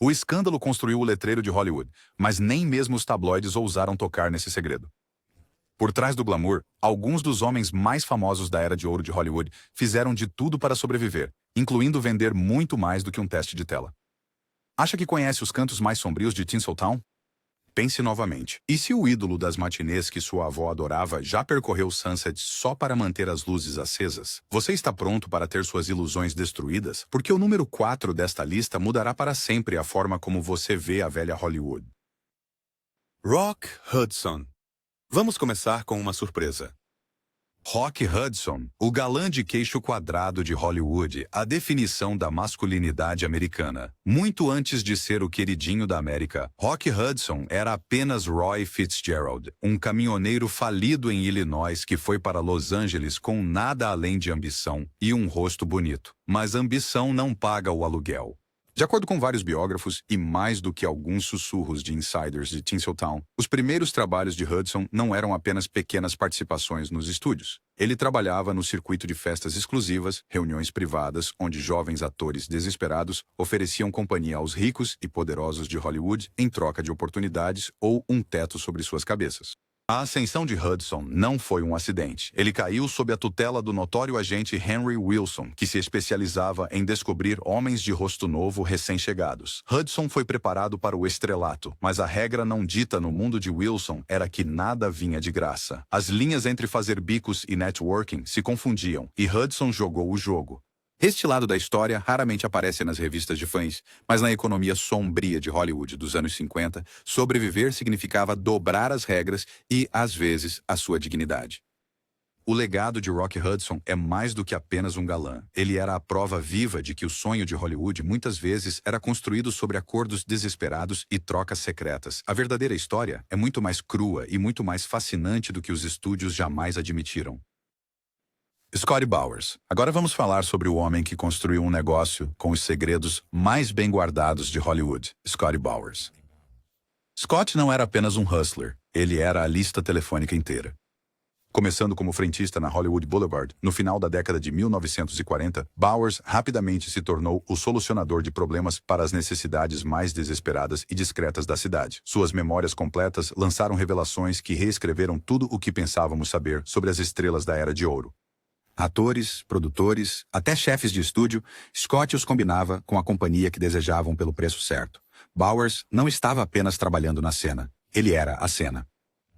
O escândalo construiu o letreiro de Hollywood, mas nem mesmo os tabloides ousaram tocar nesse segredo. Por trás do glamour, alguns dos homens mais famosos da era de ouro de Hollywood fizeram de tudo para sobreviver, incluindo vender muito mais do que um teste de tela. Acha que conhece os cantos mais sombrios de Tinseltown? Pense novamente. E se o ídolo das matinês que sua avó adorava já percorreu Sunset só para manter as luzes acesas? Você está pronto para ter suas ilusões destruídas? Porque o número 4 desta lista mudará para sempre a forma como você vê a velha Hollywood. Rock Hudson. Vamos começar com uma surpresa. Rock Hudson, o galã de queixo quadrado de Hollywood, a definição da masculinidade americana. Muito antes de ser o queridinho da América, Rock Hudson era apenas Roy Fitzgerald, um caminhoneiro falido em Illinois que foi para Los Angeles com nada além de ambição e um rosto bonito. Mas ambição não paga o aluguel. De acordo com vários biógrafos e mais do que alguns sussurros de insiders de Tinseltown, os primeiros trabalhos de Hudson não eram apenas pequenas participações nos estúdios. Ele trabalhava no circuito de festas exclusivas, reuniões privadas, onde jovens atores desesperados ofereciam companhia aos ricos e poderosos de Hollywood em troca de oportunidades ou um teto sobre suas cabeças. A ascensão de Hudson não foi um acidente. Ele caiu sob a tutela do notório agente Henry Wilson, que se especializava em descobrir homens de rosto novo recém-chegados. Hudson foi preparado para o estrelato, mas a regra não dita no mundo de Wilson era que nada vinha de graça. As linhas entre fazer bicos e networking se confundiam, e Hudson jogou o jogo. Este lado da história raramente aparece nas revistas de fãs, mas na economia sombria de Hollywood dos anos 50, sobreviver significava dobrar as regras e, às vezes, a sua dignidade. O legado de Rock Hudson é mais do que apenas um galã. Ele era a prova viva de que o sonho de Hollywood muitas vezes era construído sobre acordos desesperados e trocas secretas. A verdadeira história é muito mais crua e muito mais fascinante do que os estúdios jamais admitiram. Scotty Bowers. Agora vamos falar sobre o homem que construiu um negócio com os segredos mais bem guardados de Hollywood, Scotty Bowers. Scott não era apenas um hustler, ele era a lista telefônica inteira. Começando como frentista na Hollywood Boulevard, no final da década de 1940, Bowers rapidamente se tornou o solucionador de problemas para as necessidades mais desesperadas e discretas da cidade. Suas memórias completas lançaram revelações que reescreveram tudo o que pensávamos saber sobre as estrelas da Era de Ouro. Atores, produtores, até chefes de estúdio, Scott os combinava com a companhia que desejavam pelo preço certo. Bowers não estava apenas trabalhando na cena, ele era a cena.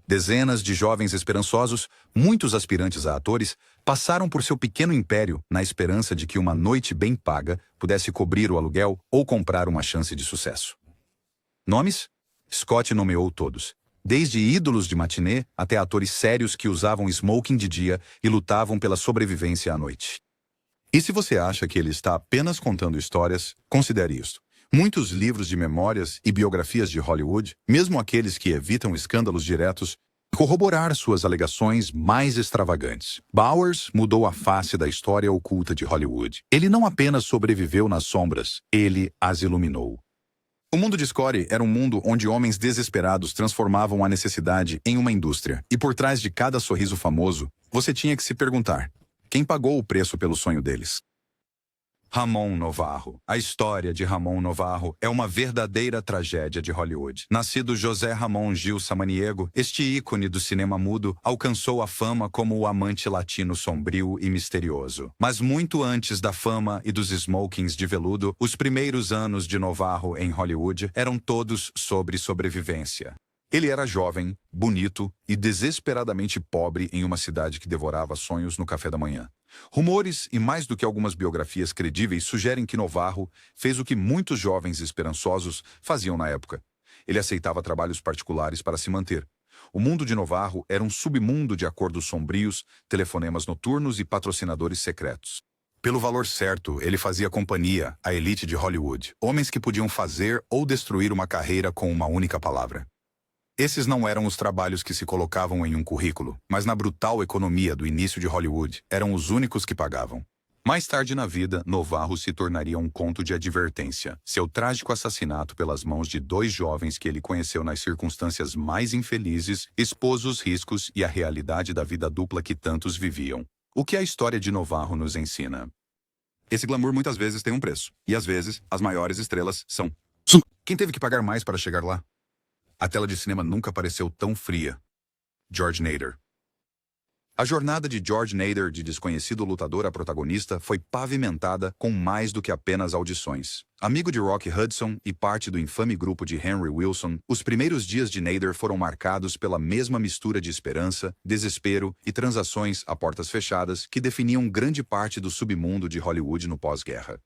Dezenas de jovens esperançosos, muitos aspirantes a atores, passaram por seu pequeno império na esperança de que uma noite bem paga pudesse cobrir o aluguel ou comprar uma chance de sucesso. Nomes? Scott nomeou todos. Desde ídolos de matinê até atores sérios que usavam smoking de dia e lutavam pela sobrevivência à noite. E se você acha que ele está apenas contando histórias, considere isto. Muitos livros de memórias e biografias de Hollywood, mesmo aqueles que evitam escândalos diretos, corroborar suas alegações mais extravagantes. Bowers mudou a face da história oculta de Hollywood. Ele não apenas sobreviveu nas sombras, ele as iluminou. O mundo de Scotty era um mundo onde homens desesperados transformavam a necessidade em uma indústria. E por trás de cada sorriso famoso, você tinha que se perguntar: quem pagou o preço pelo sonho deles? Ramon Novarro. A história de Ramon Novarro é uma verdadeira tragédia de Hollywood. Nascido José Ramon Gil Samaniego, este ícone do cinema mudo alcançou a fama como o amante latino sombrio e misterioso. Mas muito antes da fama e dos smokings de veludo, os primeiros anos de Novarro em Hollywood eram todos sobre sobrevivência. Ele era jovem, bonito e desesperadamente pobre em uma cidade que devorava sonhos no café da manhã. Rumores e mais do que algumas biografias credíveis sugerem que Novarro fez o que muitos jovens esperançosos faziam na época. Ele aceitava trabalhos particulares para se manter. O mundo de Novarro era um submundo de acordos sombrios, telefonemas noturnos e patrocinadores secretos. Pelo valor certo, ele fazia companhia à elite de Hollywood, homens que podiam fazer ou destruir uma carreira com uma única palavra. Esses não eram os trabalhos que se colocavam em um currículo, mas na brutal economia do início de Hollywood, eram os únicos que pagavam. Mais tarde na vida, Novarro se tornaria um conto de advertência. Seu trágico assassinato pelas mãos de dois jovens que ele conheceu nas circunstâncias mais infelizes expôs os riscos e a realidade da vida dupla que tantos viviam. O que a história de Novarro nos ensina? Esse glamour muitas vezes tem um preço, e às vezes as maiores estrelas são Quem teve que pagar mais para chegar lá? A tela de cinema nunca pareceu tão fria. George Nader. A jornada de George Nader, de desconhecido lutador a protagonista, foi pavimentada com mais do que apenas audições. Amigo de Rock Hudson e parte do infame grupo de Henry Wilson, os primeiros dias de Nader foram marcados pela mesma mistura de esperança, desespero e transações a portas fechadas que definiam grande parte do submundo de Hollywood no pós-guerra.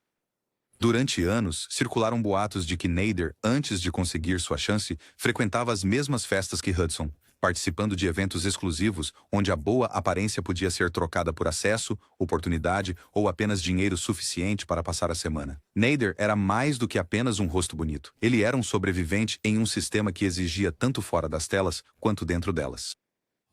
Durante anos, circularam boatos de que Nader, antes de conseguir sua chance, frequentava as mesmas festas que Hudson, participando de eventos exclusivos onde a boa aparência podia ser trocada por acesso, oportunidade ou apenas dinheiro suficiente para passar a semana. Nader era mais do que apenas um rosto bonito. Ele era um sobrevivente em um sistema que exigia tanto fora das telas quanto dentro delas.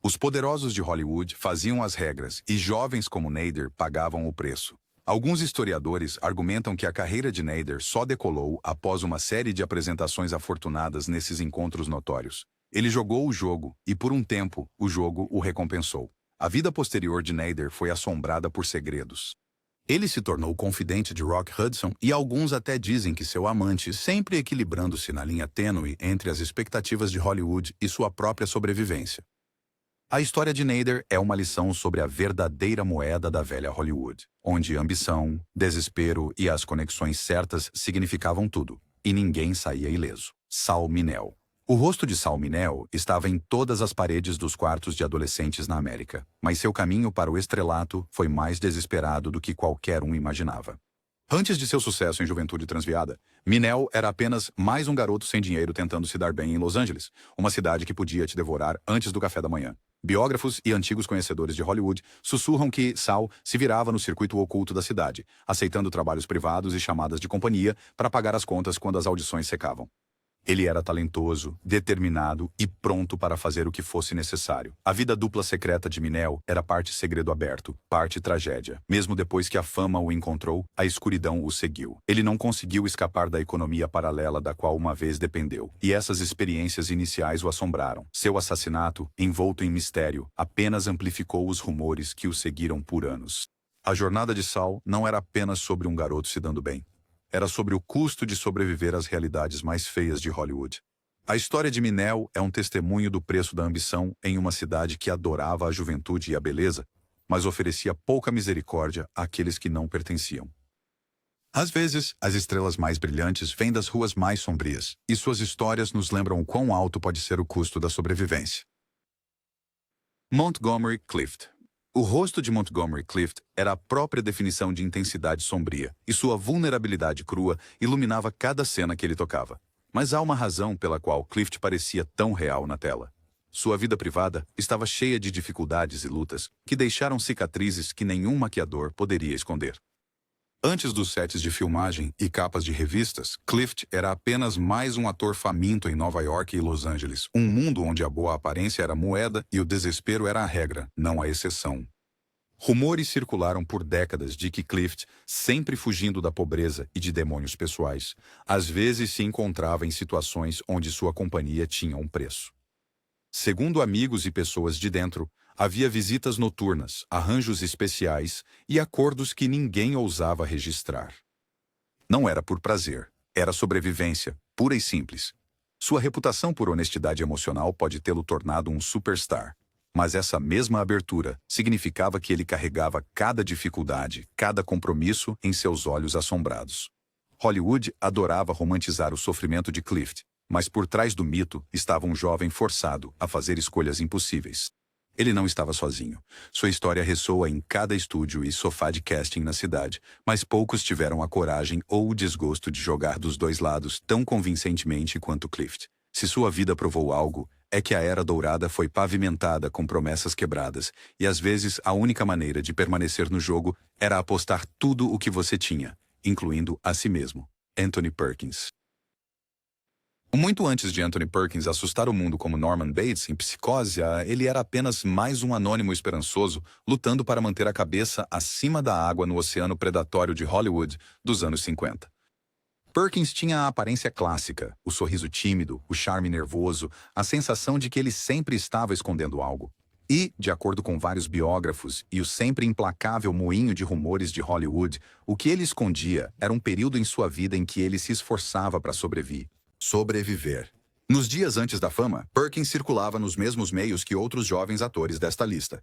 Os poderosos de Hollywood faziam as regras e jovens como Nader pagavam o preço. Alguns historiadores argumentam que a carreira de Nader só decolou após uma série de apresentações afortunadas nesses encontros notórios. Ele jogou o jogo e, por um tempo, o jogo o recompensou. A vida posterior de Nader foi assombrada por segredos. Ele se tornou confidente de Rock Hudson e alguns até dizem que seu amante, sempre equilibrando-se na linha tênue entre as expectativas de Hollywood e sua própria sobrevivência. A história de Nader é uma lição sobre a verdadeira moeda da velha Hollywood, onde ambição, desespero e as conexões certas significavam tudo, e ninguém saía ileso. Sal Mineo. O rosto de Sal Mineo estava em todas as paredes dos quartos de adolescentes na América, mas seu caminho para o estrelato foi mais desesperado do que qualquer um imaginava. Antes de seu sucesso em Juventude Transviada, Mineo era apenas mais um garoto sem dinheiro tentando se dar bem em Los Angeles, uma cidade que podia te devorar antes do café da manhã. Biógrafos e antigos conhecedores de Hollywood sussurram que Sal se virava no circuito oculto da cidade, aceitando trabalhos privados e chamadas de companhia para pagar as contas quando as audições secavam. Ele era talentoso, determinado e pronto para fazer o que fosse necessário. A vida dupla secreta de Mineo era parte segredo aberto, parte tragédia. Mesmo depois que a fama o encontrou, a escuridão o seguiu. Ele não conseguiu escapar da economia paralela da qual uma vez dependeu. E essas experiências iniciais o assombraram. Seu assassinato, envolto em mistério, apenas amplificou os rumores que o seguiram por anos. A jornada de Sal não era apenas sobre um garoto se dando bem. Era sobre o custo de sobreviver às realidades mais feias de Hollywood. A história de Mineo é um testemunho do preço da ambição em uma cidade que adorava a juventude e a beleza, mas oferecia pouca misericórdia àqueles que não pertenciam. Às vezes, as estrelas mais brilhantes vêm das ruas mais sombrias, e suas histórias nos lembram o quão alto pode ser o custo da sobrevivência. Montgomery Clift. O rosto de Montgomery Clift era a própria definição de intensidade sombria, e sua vulnerabilidade crua iluminava cada cena que ele tocava. Mas há uma razão pela qual Clift parecia tão real na tela. Sua vida privada estava cheia de dificuldades e lutas que deixaram cicatrizes que nenhum maquiador poderia esconder. Antes dos sets de filmagem e capas de revistas, Clift era apenas mais um ator faminto em Nova York e Los Angeles, um mundo onde a boa aparência era moeda e o desespero era a regra, não a exceção. Rumores circularam por décadas de que Clift, sempre fugindo da pobreza e de demônios pessoais, às vezes se encontrava em situações onde sua companhia tinha um preço. Segundo amigos e pessoas de dentro, havia visitas noturnas, arranjos especiais e acordos que ninguém ousava registrar. Não era por prazer, era sobrevivência, pura e simples. Sua reputação por honestidade emocional pode tê-lo tornado um superstar. Mas essa mesma abertura significava que ele carregava cada dificuldade, cada compromisso em seus olhos assombrados. Hollywood adorava romantizar o sofrimento de Clift, mas por trás do mito estava um jovem forçado a fazer escolhas impossíveis. Ele não estava sozinho. Sua história ressoa em cada estúdio e sofá de casting na cidade, mas poucos tiveram a coragem ou o desgosto de jogar dos dois lados tão convincentemente quanto Clift. Se sua vida provou algo, é que a Era Dourada foi pavimentada com promessas quebradas, e às vezes a única maneira de permanecer no jogo era apostar tudo o que você tinha, incluindo a si mesmo. Anthony Perkins. Muito antes de Anthony Perkins assustar o mundo como Norman Bates em Psicose, ele era apenas mais um anônimo esperançoso lutando para manter a cabeça acima da água no oceano predatório de Hollywood dos anos 50. Perkins tinha a aparência clássica, o sorriso tímido, o charme nervoso, a sensação de que ele sempre estava escondendo algo. E, de acordo com vários biógrafos e o sempre implacável moinho de rumores de Hollywood, o que ele escondia era um período em sua vida em que ele se esforçava para sobreviver. Sobreviver. Nos dias antes da fama, Perkins circulava nos mesmos meios que outros jovens atores desta lista.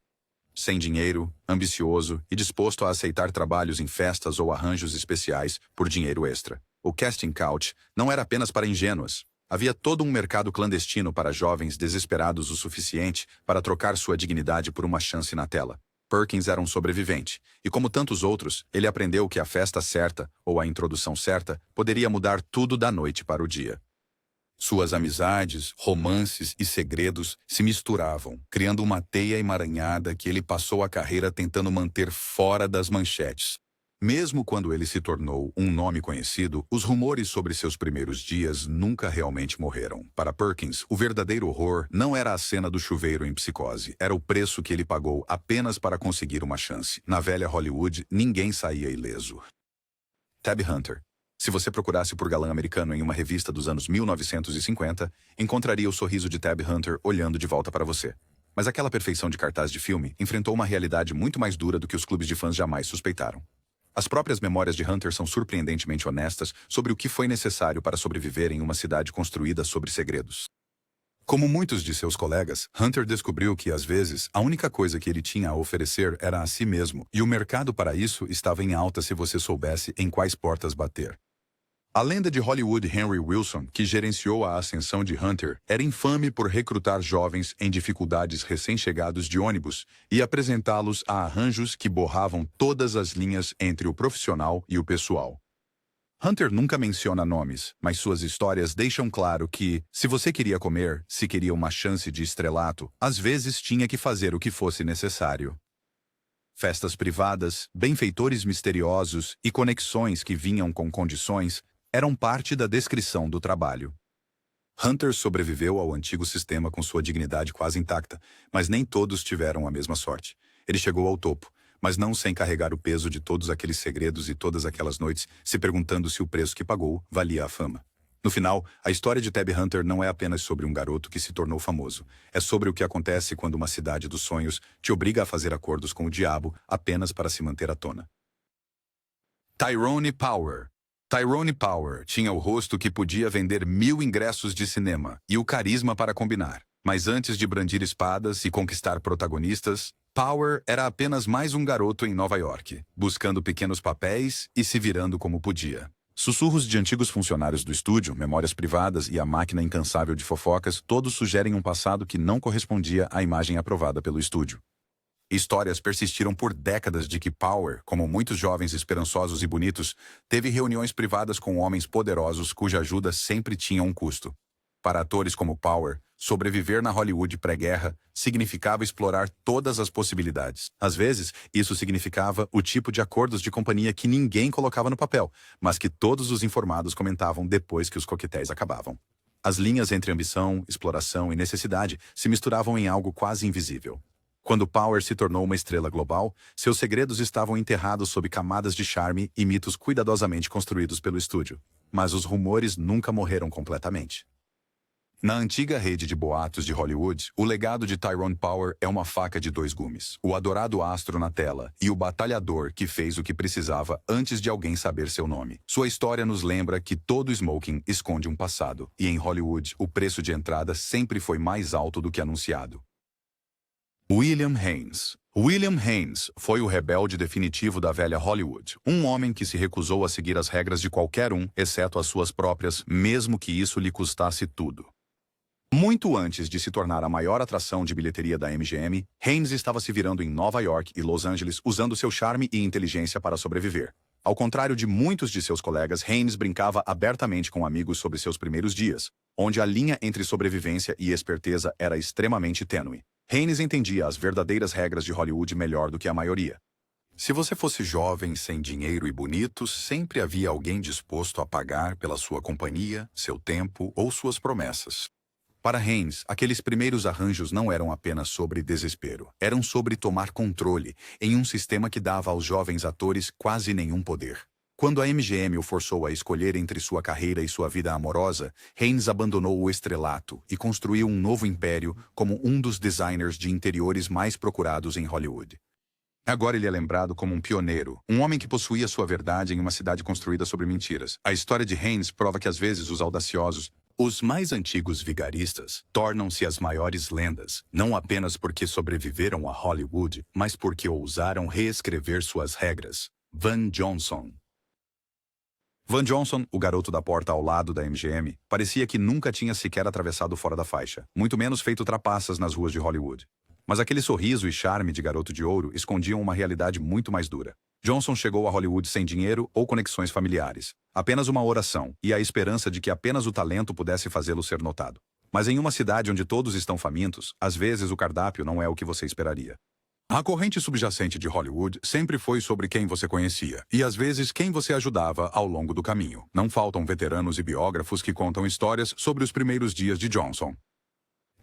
Sem dinheiro, ambicioso e disposto a aceitar trabalhos em festas ou arranjos especiais por dinheiro extra. O casting couch não era apenas para ingênuas. Havia todo um mercado clandestino para jovens desesperados o suficiente para trocar sua dignidade por uma chance na tela. Perkins era um sobrevivente, e como tantos outros, ele aprendeu que a festa certa, ou a introdução certa, poderia mudar tudo da noite para o dia. Suas amizades, romances e segredos se misturavam, criando uma teia emaranhada que ele passou a carreira tentando manter fora das manchetes. Mesmo quando ele se tornou um nome conhecido, os rumores sobre seus primeiros dias nunca realmente morreram. Para Perkins, o verdadeiro horror não era a cena do chuveiro em Psicose, era o preço que ele pagou apenas para conseguir uma chance. Na velha Hollywood, ninguém saía ileso. Tab Hunter. Se você procurasse por galã americano em uma revista dos anos 1950, encontraria o sorriso de Tab Hunter olhando de volta para você. Mas aquela perfeição de cartaz de filme enfrentou uma realidade muito mais dura do que os clubes de fãs jamais suspeitaram. As próprias memórias de Hunter são surpreendentemente honestas sobre o que foi necessário para sobreviver em uma cidade construída sobre segredos. Como muitos de seus colegas, Hunter descobriu que, às vezes, a única coisa que ele tinha a oferecer era a si mesmo, e o mercado para isso estava em alta se você soubesse em quais portas bater. A lenda de Hollywood Henry Wilson, que gerenciou a ascensão de Hunter, era infame por recrutar jovens em dificuldades recém-chegados de ônibus e apresentá-los a arranjos que borravam todas as linhas entre o profissional e o pessoal. Hunter nunca menciona nomes, mas suas histórias deixam claro que, se você queria comer, se queria uma chance de estrelato, às vezes tinha que fazer o que fosse necessário. Festas privadas, benfeitores misteriosos e conexões que vinham com condições eram parte da descrição do trabalho. Hunter sobreviveu ao antigo sistema com sua dignidade quase intacta, mas nem todos tiveram a mesma sorte. Ele chegou ao topo, mas não sem carregar o peso de todos aqueles segredos e todas aquelas noites, se perguntando se o preço que pagou valia a fama. No final, a história de Tab Hunter não é apenas sobre um garoto que se tornou famoso. É sobre o que acontece quando uma cidade dos sonhos te obriga a fazer acordos com o diabo apenas para se manter à tona. Tyrone Power. Tyrone Power tinha o rosto que podia vender 1000 ingressos de cinema e o carisma para combinar. Mas antes de brandir espadas e conquistar protagonistas, Power era apenas mais um garoto em Nova York, buscando pequenos papéis e se virando como podia. Sussurros de antigos funcionários do estúdio, memórias privadas e a máquina incansável de fofocas todos sugerem um passado que não correspondia à imagem aprovada pelo estúdio. Histórias persistiram por décadas de que Power, como muitos jovens esperançosos e bonitos, teve reuniões privadas com homens poderosos cuja ajuda sempre tinha um custo. Para atores como Power, sobreviver na Hollywood pré-guerra significava explorar todas as possibilidades. Às vezes, isso significava o tipo de acordos de companhia que ninguém colocava no papel, mas que todos os informados comentavam depois que os coquetéis acabavam. As linhas entre ambição, exploração e necessidade se misturavam em algo quase invisível. Quando Power se tornou uma estrela global, seus segredos estavam enterrados sob camadas de charme e mitos cuidadosamente construídos pelo estúdio. Mas os rumores nunca morreram completamente. Na antiga rede de boatos de Hollywood, o legado de Tyrone Power é uma faca de dois gumes. O adorado astro na tela e o batalhador que fez o que precisava antes de alguém saber seu nome. Sua história nos lembra que todo smoking esconde um passado, e em Hollywood o preço de entrada sempre foi mais alto do que anunciado. William Haynes. William Haynes foi o rebelde definitivo da velha Hollywood, um homem que se recusou a seguir as regras de qualquer um, exceto as suas próprias, mesmo que isso lhe custasse tudo. Muito antes de se tornar a maior atração de bilheteria da MGM, Haynes estava se virando em Nova York e Los Angeles usando seu charme e inteligência para sobreviver. Ao contrário de muitos de seus colegas, Haynes brincava abertamente com amigos sobre seus primeiros dias, onde a linha entre sobrevivência e esperteza era extremamente tênue. Haynes entendia as verdadeiras regras de Hollywood melhor do que a maioria. Se você fosse jovem, sem dinheiro e bonito, sempre havia alguém disposto a pagar pela sua companhia, seu tempo ou suas promessas. Para Haynes, aqueles primeiros arranjos não eram apenas sobre desespero. Eram sobre tomar controle, em um sistema que dava aos jovens atores quase nenhum poder. Quando a MGM o forçou a escolher entre sua carreira e sua vida amorosa, Haynes abandonou o estrelato e construiu um novo império como um dos designers de interiores mais procurados em Hollywood. Agora ele é lembrado como um pioneiro, um homem que possuía sua verdade em uma cidade construída sobre mentiras. A história de Haynes prova que às vezes os audaciosos Os mais antigos vigaristas tornam-se as maiores lendas, não apenas porque sobreviveram a Hollywood, mas porque ousaram reescrever suas regras. Van Johnson. Van Johnson, o garoto da porta ao lado da MGM, parecia que nunca tinha sequer atravessado fora da faixa, muito menos feito trapaças nas ruas de Hollywood. Mas aquele sorriso e charme de garoto de ouro escondiam uma realidade muito mais dura. Johnson chegou a Hollywood sem dinheiro ou conexões familiares. Apenas uma oração e a esperança de que apenas o talento pudesse fazê-lo ser notado. Mas em uma cidade onde todos estão famintos, às vezes o cardápio não é o que você esperaria. A corrente subjacente de Hollywood sempre foi sobre quem você conhecia, e às vezes quem você ajudava ao longo do caminho. Não faltam veteranos e biógrafos que contam histórias sobre os primeiros dias de Johnson.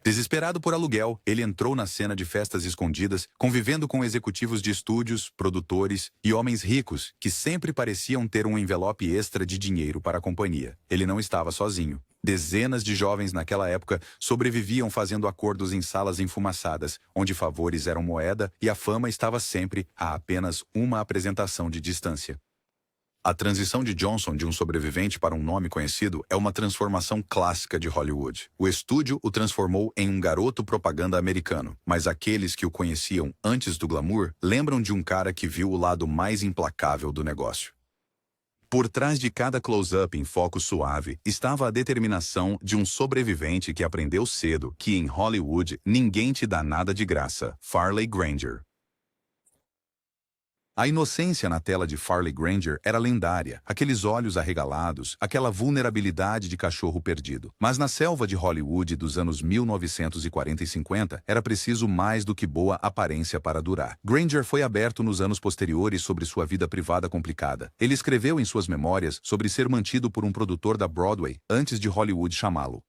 Desesperado por aluguel, ele entrou na cena de festas escondidas, convivendo com executivos de estúdios, produtores e homens ricos que sempre pareciam ter um envelope extra de dinheiro para a companhia. Ele não estava sozinho. Dezenas de jovens naquela época sobreviviam fazendo acordos em salas enfumaçadas, onde favores eram moeda e a fama estava sempre a apenas uma apresentação de distância. A transição de Johnson de um sobrevivente para um nome conhecido é uma transformação clássica de Hollywood. O estúdio o transformou em um garoto propaganda americano, mas aqueles que o conheciam antes do glamour lembram de um cara que viu o lado mais implacável do negócio. Por trás de cada close-up em foco suave estava a determinação de um sobrevivente que aprendeu cedo que em Hollywood ninguém te dá nada de graça. Farley Granger. A inocência na tela de Farley Granger era lendária, aqueles olhos arregalados, aquela vulnerabilidade de cachorro perdido. Mas na selva de Hollywood dos anos 1940 e 50, era preciso mais do que boa aparência para durar. Granger foi aberto nos anos posteriores sobre sua vida privada complicada. Ele escreveu em suas memórias sobre ser mantido por um produtor da Broadway antes de Hollywood chamá-lo.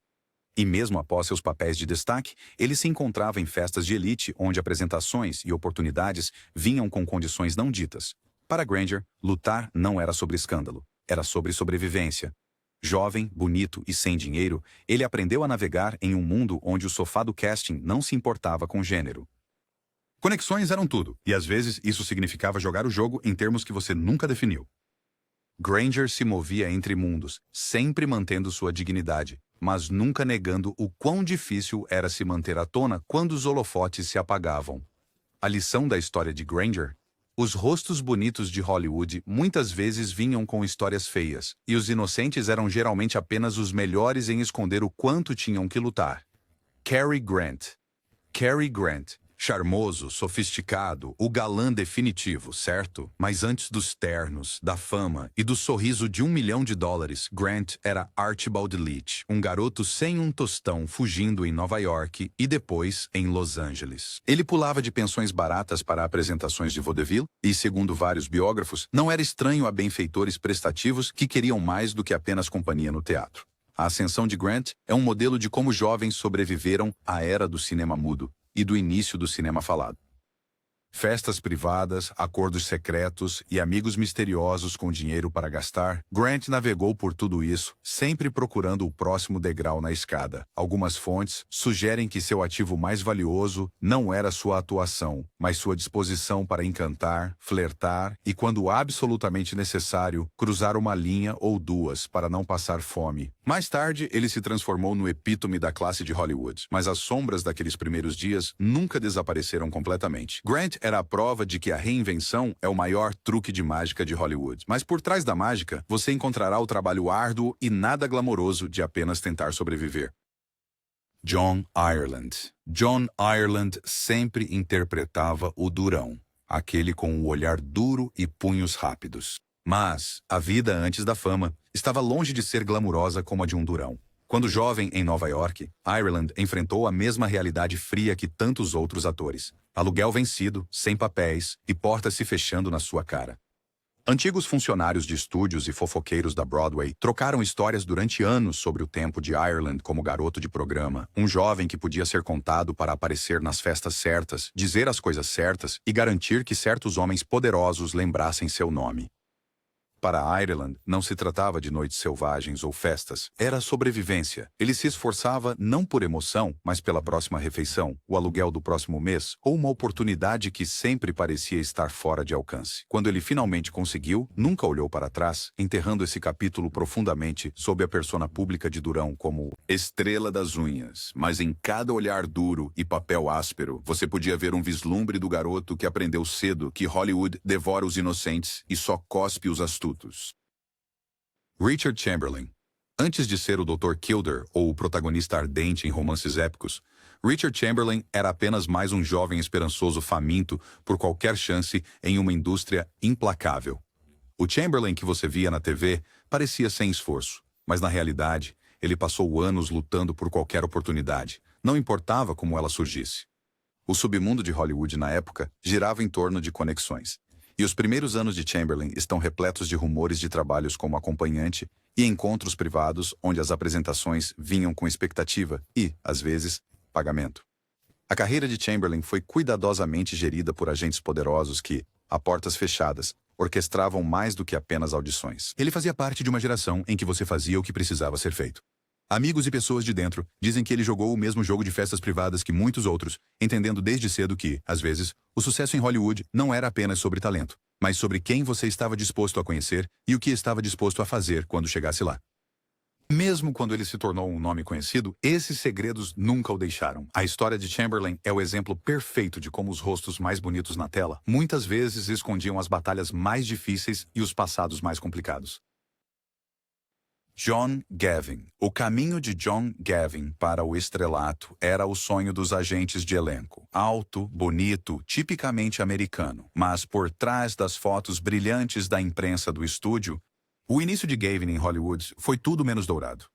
E mesmo após seus papéis de destaque, ele se encontrava em festas de elite onde apresentações e oportunidades vinham com condições não ditas. Para Granger, lutar não era sobre escândalo, era sobre sobrevivência. Jovem, bonito e sem dinheiro, ele aprendeu a navegar em um mundo onde o sofá do casting não se importava com gênero. Conexões eram tudo, e às vezes isso significava jogar o jogo em termos que você nunca definiu. Granger se movia entre mundos, sempre mantendo sua dignidade, mas nunca negando o quão difícil era se manter à tona quando os holofotes se apagavam. A lição da história de Granger? Os rostos bonitos de Hollywood muitas vezes vinham com histórias feias, e os inocentes eram geralmente apenas os melhores em esconder o quanto tinham que lutar. Cary Grant. Cary Grant. Charmoso, sofisticado, o galã definitivo, certo? Mas antes dos ternos, da fama e do sorriso de $1 milhão, Grant era Archibald Leach, um garoto sem um tostão fugindo em Nova York e depois em Los Angeles. Ele pulava de pensões baratas para apresentações de vaudeville e, segundo vários biógrafos, não era estranho a benfeitores prestativos que queriam mais do que apenas companhia no teatro. A ascensão de Grant é um modelo de como jovens sobreviveram à era do cinema mudo e do início do cinema falado. Festas privadas, acordos secretos e amigos misteriosos com dinheiro para gastar, Grant navegou por tudo isso, sempre procurando o próximo degrau na escada. Algumas fontes sugerem que seu ativo mais valioso não era sua atuação, mas sua disposição para encantar, flertar e, quando absolutamente necessário, cruzar uma linha ou duas para não passar fome. Mais tarde, ele se transformou no epítome da classe de Hollywood, mas as sombras daqueles primeiros dias nunca desapareceram completamente. Grant era a prova de que a reinvenção é o maior truque de mágica de Hollywood. Mas por trás da mágica, você encontrará o trabalho árduo e nada glamouroso de apenas tentar sobreviver. John Ireland. John Ireland sempre interpretava o durão, aquele com o olhar duro e punhos rápidos. Mas a vida antes da fama estava longe de ser glamurosa como a de um durão. Quando jovem em Nova York, Ireland enfrentou a mesma realidade fria que tantos outros atores. Aluguel vencido, sem papéis e portas se fechando na sua cara. Antigos funcionários de estúdios e fofoqueiros da Broadway trocaram histórias durante anos sobre o tempo de Ireland como garoto de programa, um jovem que podia ser contado para aparecer nas festas certas, dizer as coisas certas e garantir que certos homens poderosos lembrassem seu nome. Para Ireland, não se tratava de noites selvagens ou festas. Era sobrevivência. Ele se esforçava não por emoção, mas pela próxima refeição, o aluguel do próximo mês ou uma oportunidade que sempre parecia estar fora de alcance. Quando ele finalmente conseguiu, nunca olhou para trás, enterrando esse capítulo profundamente sob a persona pública de Durão como estrela das unhas. Mas em cada olhar duro e papel áspero, você podia ver um vislumbre do garoto que aprendeu cedo que Hollywood devora os inocentes e só cospe os astutos. Richard Chamberlain. Antes de ser o Dr. Kildare ou o protagonista ardente em romances épicos, Richard Chamberlain era apenas mais um jovem esperançoso faminto por qualquer chance em uma indústria implacável. O Chamberlain que você via na TV parecia sem esforço, mas na realidade, ele passou anos lutando por qualquer oportunidade, não importava como ela surgisse. O submundo de Hollywood na época girava em torno de conexões. E os primeiros anos de Chamberlain estão repletos de rumores de trabalhos como acompanhante e encontros privados onde as apresentações vinham com expectativa e, às vezes, pagamento. A carreira de Chamberlain foi cuidadosamente gerida por agentes poderosos que, a portas fechadas, orquestravam mais do que apenas audições. Ele fazia parte de uma geração em que você fazia o que precisava ser feito. Amigos e pessoas de dentro dizem que ele jogou o mesmo jogo de festas privadas que muitos outros, entendendo desde cedo que, às vezes, o sucesso em Hollywood não era apenas sobre talento, mas sobre quem você estava disposto a conhecer e o que estava disposto a fazer quando chegasse lá. Mesmo quando ele se tornou um nome conhecido, esses segredos nunca o deixaram. A história de Chamberlain é o exemplo perfeito de como os rostos mais bonitos na tela muitas vezes escondiam as batalhas mais difíceis e os passados mais complicados. John Gavin. O caminho de John Gavin para o estrelato era o sonho dos agentes de elenco. Alto, bonito, tipicamente americano. Mas por trás das fotos brilhantes da imprensa do estúdio, o início de Gavin em Hollywood foi tudo menos dourado.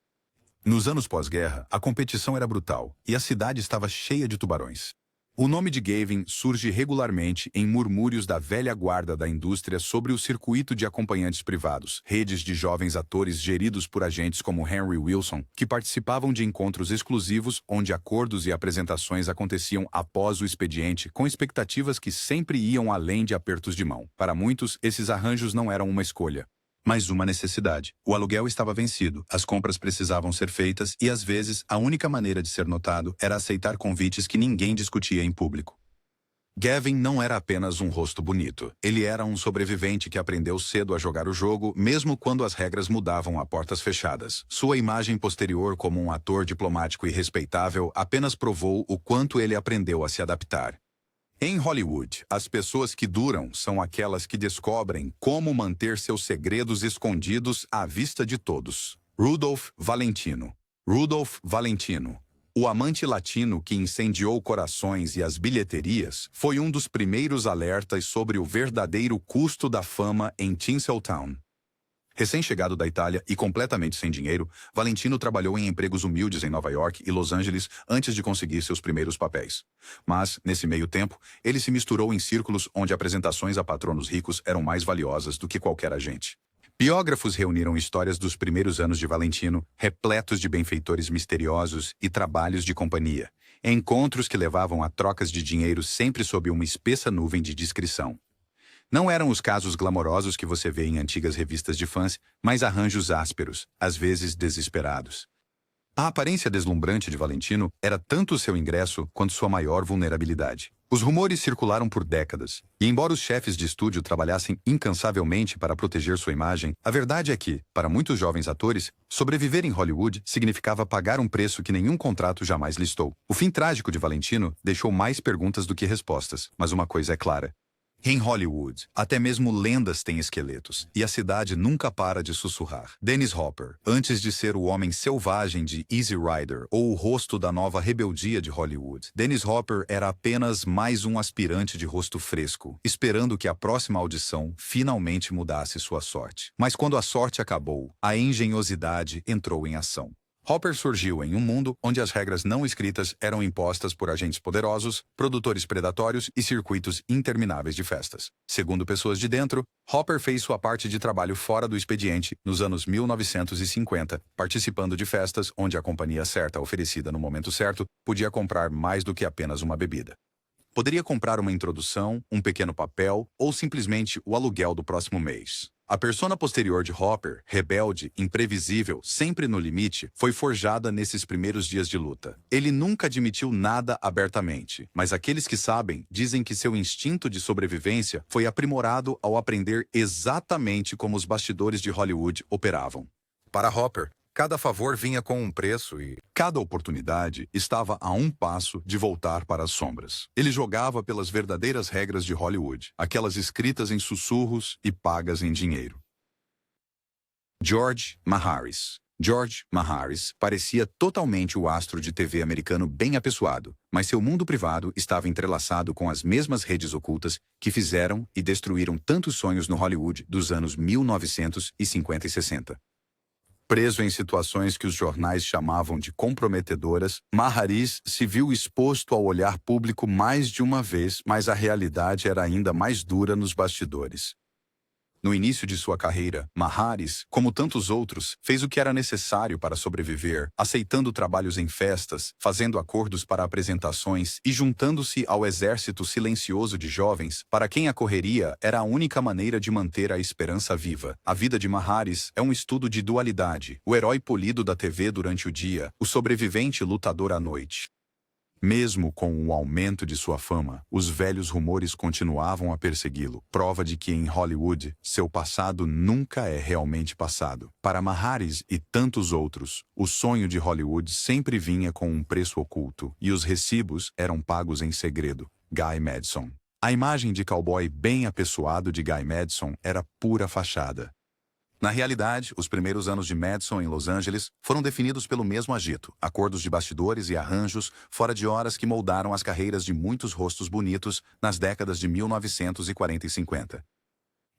Nos anos pós-guerra, a competição era brutal e a cidade estava cheia de tubarões. O nome de Gavin surge regularmente em murmúrios da velha guarda da indústria sobre o circuito de acompanhantes privados, redes de jovens atores geridos por agentes como Henry Wilson, que participavam de encontros exclusivos onde acordos e apresentações aconteciam após o expediente, com expectativas que sempre iam além de apertos de mão. Para muitos, esses arranjos não eram uma escolha, mas uma necessidade. O aluguel estava vencido, as compras precisavam ser feitas e, às vezes, a única maneira de ser notado era aceitar convites que ninguém discutia em público. Gavin não era apenas um rosto bonito. Ele era um sobrevivente que aprendeu cedo a jogar o jogo, mesmo quando as regras mudavam a portas fechadas. Sua imagem posterior como um ator diplomático e respeitável apenas provou o quanto ele aprendeu a se adaptar. Em Hollywood, as pessoas que duram são aquelas que descobrem como manter seus segredos escondidos à vista de todos. Rudolph Valentino. Rudolph Valentino, o amante latino que incendiou corações e as bilheterias, foi um dos primeiros alertas sobre o verdadeiro custo da fama em Tinseltown. Recém-chegado da Itália e completamente sem dinheiro, Valentino trabalhou em empregos humildes em Nova York e Los Angeles antes de conseguir seus primeiros papéis. Mas, nesse meio tempo, ele se misturou em círculos onde apresentações a patronos ricos eram mais valiosas do que qualquer agente. Biógrafos reuniram histórias dos primeiros anos de Valentino, repletos de benfeitores misteriosos e trabalhos de companhia, encontros que levavam a trocas de dinheiro sempre sob uma espessa nuvem de discrição. Não eram os casos glamourosos que você vê em antigas revistas de fãs, mas arranjos ásperos, às vezes desesperados. A aparência deslumbrante de Valentino era tanto seu ingresso quanto sua maior vulnerabilidade. Os rumores circularam por décadas, e embora os chefes de estúdio trabalhassem incansavelmente para proteger sua imagem, a verdade é que, para muitos jovens atores, sobreviver em Hollywood significava pagar um preço que nenhum contrato jamais listou. O fim trágico de Valentino deixou mais perguntas do que respostas, mas uma coisa é clara. Em Hollywood, até mesmo lendas têm esqueletos, e a cidade nunca para de sussurrar. Dennis Hopper, antes de ser o homem selvagem de Easy Rider ou o rosto da nova rebeldia de Hollywood, Dennis Hopper era apenas mais um aspirante de rosto fresco, esperando que a próxima audição finalmente mudasse sua sorte. Mas quando a sorte acabou, a engenhosidade entrou em ação. Hopper surgiu em um mundo onde as regras não escritas eram impostas por agentes poderosos, produtores predatórios e circuitos intermináveis de festas. Segundo pessoas de dentro, Hopper fez sua parte de trabalho fora do expediente nos anos 1950, participando de festas onde a companhia certa oferecida no momento certo podia comprar mais do que apenas uma bebida. Poderia comprar uma introdução, um pequeno papel ou simplesmente o aluguel do próximo mês. A persona posterior de Hopper, rebelde, imprevisível, sempre no limite, foi forjada nesses primeiros dias de luta. Ele nunca admitiu nada abertamente, mas aqueles que sabem dizem que seu instinto de sobrevivência foi aprimorado ao aprender exatamente como os bastidores de Hollywood operavam. Para Hopper, cada favor vinha com um preço e cada oportunidade estava a um passo de voltar para as sombras. Ele jogava pelas verdadeiras regras de Hollywood, aquelas escritas em sussurros e pagas em dinheiro. George Maharis. George Maharis parecia totalmente o astro de TV americano bem apessoado, mas seu mundo privado estava entrelaçado com as mesmas redes ocultas que fizeram e destruíram tantos sonhos no Hollywood dos anos 1950 e 60. Preso em situações que os jornais chamavam de comprometedoras, Maharis se viu exposto ao olhar público mais de uma vez, mas a realidade era ainda mais dura nos bastidores. No início de sua carreira, Maharis, como tantos outros, fez o que era necessário para sobreviver, aceitando trabalhos em festas, fazendo acordos para apresentações e juntando-se ao exército silencioso de jovens para quem a correria era a única maneira de manter a esperança viva. A vida de Maharis é um estudo de dualidade, o herói polido da TV durante o dia, o sobrevivente lutador à noite. Mesmo com o aumento de sua fama, os velhos rumores continuavam a persegui-lo, prova de que em Hollywood, seu passado nunca é realmente passado. Para Maharis e tantos outros, o sonho de Hollywood sempre vinha com um preço oculto, e os recibos eram pagos em segredo. Guy Madison. A imagem de cowboy bem apessoado de Guy Madison era pura fachada. Na realidade, os primeiros anos de Madison em Los Angeles foram definidos pelo mesmo agito, acordos de bastidores e arranjos fora de horas que moldaram as carreiras de muitos rostos bonitos nas décadas de 1940 e 50.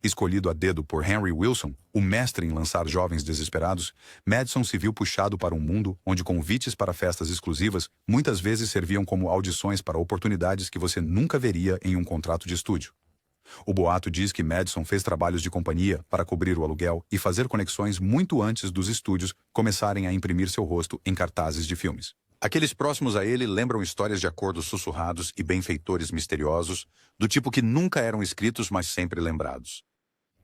Escolhido a dedo por Henry Wilson, o mestre em lançar jovens desesperados, Madison se viu puxado para um mundo onde convites para festas exclusivas muitas vezes serviam como audições para oportunidades que você nunca veria em um contrato de estúdio. O boato diz que Madison fez trabalhos de companhia para cobrir o aluguel e fazer conexões muito antes dos estúdios começarem a imprimir seu rosto em cartazes de filmes. Aqueles próximos a ele lembram histórias de acordos sussurrados e benfeitores misteriosos, do tipo que nunca eram escritos, mas sempre lembrados.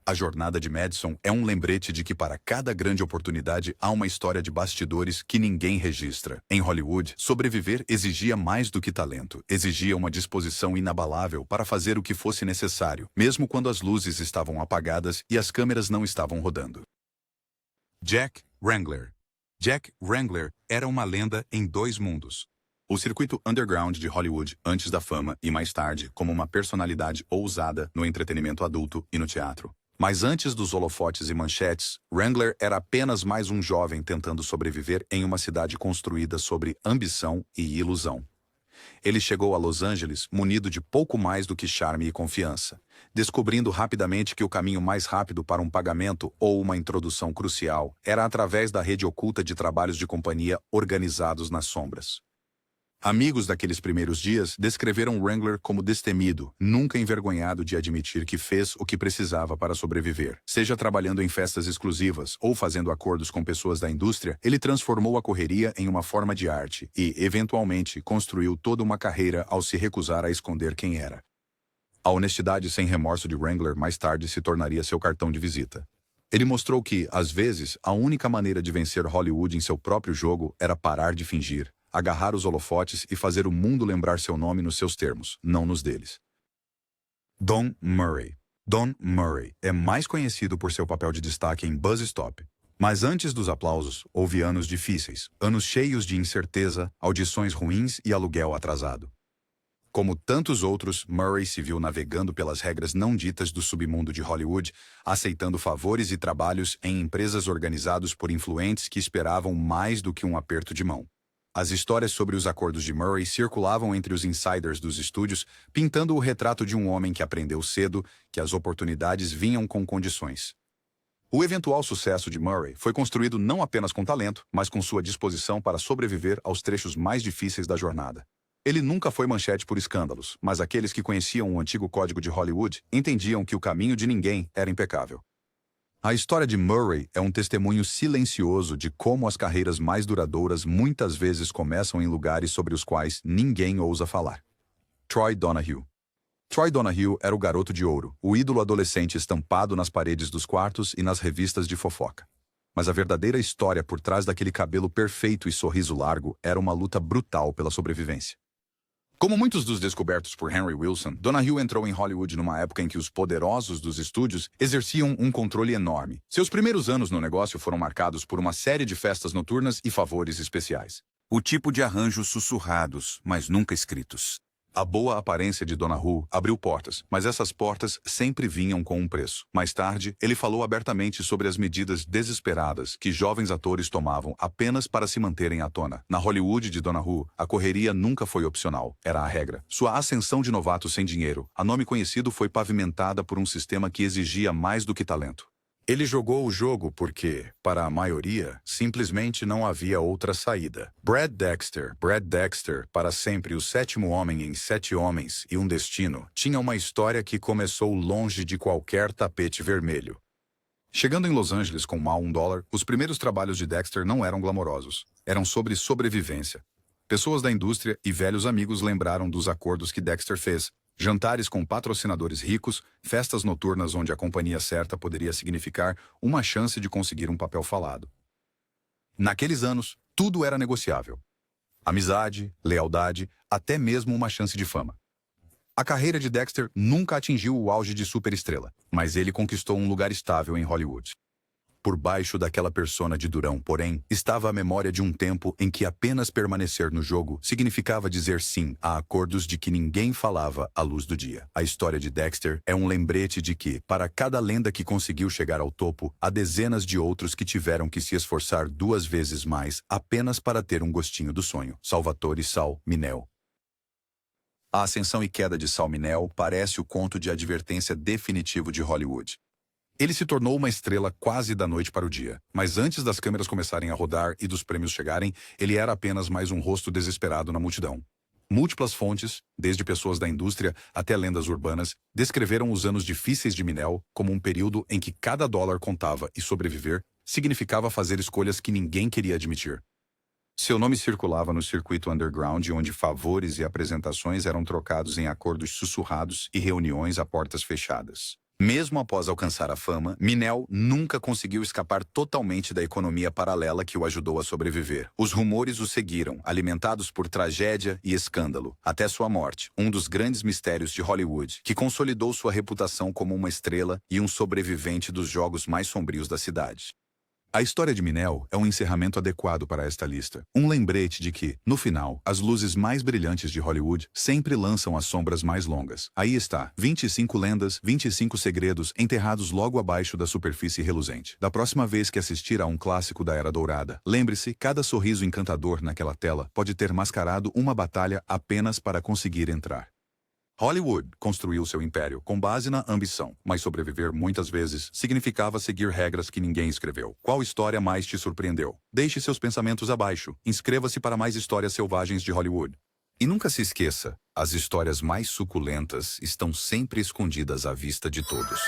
A jornada de Madison é um lembrete de que para cada grande oportunidade há uma história de bastidores que ninguém registra. Em Hollywood, sobreviver exigia mais do que talento. Exigia uma disposição inabalável para fazer o que fosse necessário, mesmo quando as luzes estavam apagadas e as câmeras não estavam rodando. Jack Wrangler. Jack Wrangler era uma lenda em dois mundos. O circuito underground de Hollywood antes da fama e mais tarde como uma personalidade ousada no entretenimento adulto e no teatro. Mas antes dos holofotes e manchetes, Wrangler era apenas mais um jovem tentando sobreviver em uma cidade construída sobre ambição e ilusão. Ele chegou a Los Angeles munido de pouco mais do que charme e confiança, descobrindo rapidamente que o caminho mais rápido para um pagamento ou uma introdução crucial era através da rede oculta de trabalhos de companhia organizados nas sombras. Amigos daqueles primeiros dias descreveram Wrangler como destemido, nunca envergonhado de admitir que fez o que precisava para sobreviver. Seja trabalhando em festas exclusivas ou fazendo acordos com pessoas da indústria, ele transformou a correria em uma forma de arte e, eventualmente, construiu toda uma carreira ao se recusar a esconder quem era. A honestidade sem remorso de Wrangler mais tarde se tornaria seu cartão de visita. Ele mostrou que, às vezes, a única maneira de vencer Hollywood em seu próprio jogo era parar de fingir, agarrar os holofotes e fazer o mundo lembrar seu nome nos seus termos, não nos deles. Don Murray. Don Murray é mais conhecido por seu papel de destaque em Buzz Stop. Mas antes dos aplausos, houve anos difíceis, anos cheios de incerteza, audições ruins e aluguel atrasado. Como tantos outros, Murray se viu navegando pelas regras não ditas do submundo de Hollywood, aceitando favores e trabalhos em empresas organizadas por influentes que esperavam mais do que um aperto de mão. As histórias sobre os acordos de Murray circulavam entre os insiders dos estúdios, pintando o retrato de um homem que aprendeu cedo que as oportunidades vinham com condições. O eventual sucesso de Murray foi construído não apenas com talento, mas com sua disposição para sobreviver aos trechos mais difíceis da jornada. Ele nunca foi manchete por escândalos, mas aqueles que conheciam o antigo código de Hollywood entendiam que o caminho de ninguém era impecável. A história de Murray é um testemunho silencioso de como as carreiras mais duradouras muitas vezes começam em lugares sobre os quais ninguém ousa falar. Troy Donahue. Troy Donahue era o garoto de ouro, o ídolo adolescente estampado nas paredes dos quartos e nas revistas de fofoca. Mas a verdadeira história por trás daquele cabelo perfeito e sorriso largo era uma luta brutal pela sobrevivência. Como muitos dos descobertos por Henry Wilson, Donahue entrou em Hollywood numa época em que os poderosos dos estúdios exerciam um controle enorme. Seus primeiros anos no negócio foram marcados por uma série de festas noturnas e favores especiais. O tipo de arranjos sussurrados, mas nunca escritos. A boa aparência de Donahue abriu portas, mas essas portas sempre vinham com um preço. Mais tarde, ele falou abertamente sobre as medidas desesperadas que jovens atores tomavam apenas para se manterem à tona. Na Hollywood de Donahue, a correria nunca foi opcional, era a regra. Sua ascensão de novato sem dinheiro, a nome conhecido, foi pavimentada por um sistema que exigia mais do que talento. Ele jogou o jogo porque, para a maioria, simplesmente não havia outra saída. Brad Dexter, para sempre o sétimo homem em 7 homens e um destino, tinha uma história que começou longe de qualquer tapete vermelho. Chegando em Los Angeles com mal $1, os primeiros trabalhos de Dexter não eram glamourosos. Eram sobre sobrevivência. Pessoas da indústria e velhos amigos lembraram dos acordos que Dexter fez. Jantares com patrocinadores ricos, festas noturnas onde a companhia certa poderia significar uma chance de conseguir um papel falado. Naqueles anos, tudo era negociável. Amizade, lealdade, até mesmo uma chance de fama. A carreira de Dexter nunca atingiu o auge de superestrela, mas ele conquistou um lugar estável em Hollywood. Por baixo daquela persona de durão, porém, estava a memória de um tempo em que apenas permanecer no jogo significava dizer sim a acordos de que ninguém falava à luz do dia. A história de Dexter é um lembrete de que, para cada lenda que conseguiu chegar ao topo, há dezenas de outros que tiveram que se esforçar 2 vezes mais apenas para ter um gostinho do sonho. Salvatore Sal Mineo. A ascensão e queda de Sal Mineo parece o conto de advertência definitivo de Hollywood. Ele se tornou uma estrela quase da noite para o dia, mas antes das câmeras começarem a rodar e dos prêmios chegarem, ele era apenas mais um rosto desesperado na multidão. Múltiplas fontes, desde pessoas da indústria até lendas urbanas, descreveram os anos difíceis de Mineo como um período em que cada dólar contava e sobreviver significava fazer escolhas que ninguém queria admitir. Seu nome circulava no circuito underground, onde favores e apresentações eram trocados em acordos sussurrados e reuniões a portas fechadas. Mesmo após alcançar a fama, Mineo nunca conseguiu escapar totalmente da economia paralela que o ajudou a sobreviver. Os rumores o seguiram, alimentados por tragédia e escândalo, até sua morte, um dos grandes mistérios de Hollywood, que consolidou sua reputação como uma estrela e um sobrevivente dos jogos mais sombrios da cidade. A história de Mineo é um encerramento adequado para esta lista. Um lembrete de que, no final, as luzes mais brilhantes de Hollywood sempre lançam as sombras mais longas. Aí está, 25 lendas, 25 segredos enterrados logo abaixo da superfície reluzente. Da próxima vez que assistir a um clássico da Era Dourada, lembre-se, cada sorriso encantador naquela tela pode ter mascarado uma batalha apenas para conseguir entrar. Hollywood construiu seu império com base na ambição, mas sobreviver muitas vezes significava seguir regras que ninguém escreveu. Qual história mais te surpreendeu? Deixe seus pensamentos abaixo. Inscreva-se para mais histórias selvagens de Hollywood. E nunca se esqueça, as histórias mais suculentas estão sempre escondidas à vista de todos.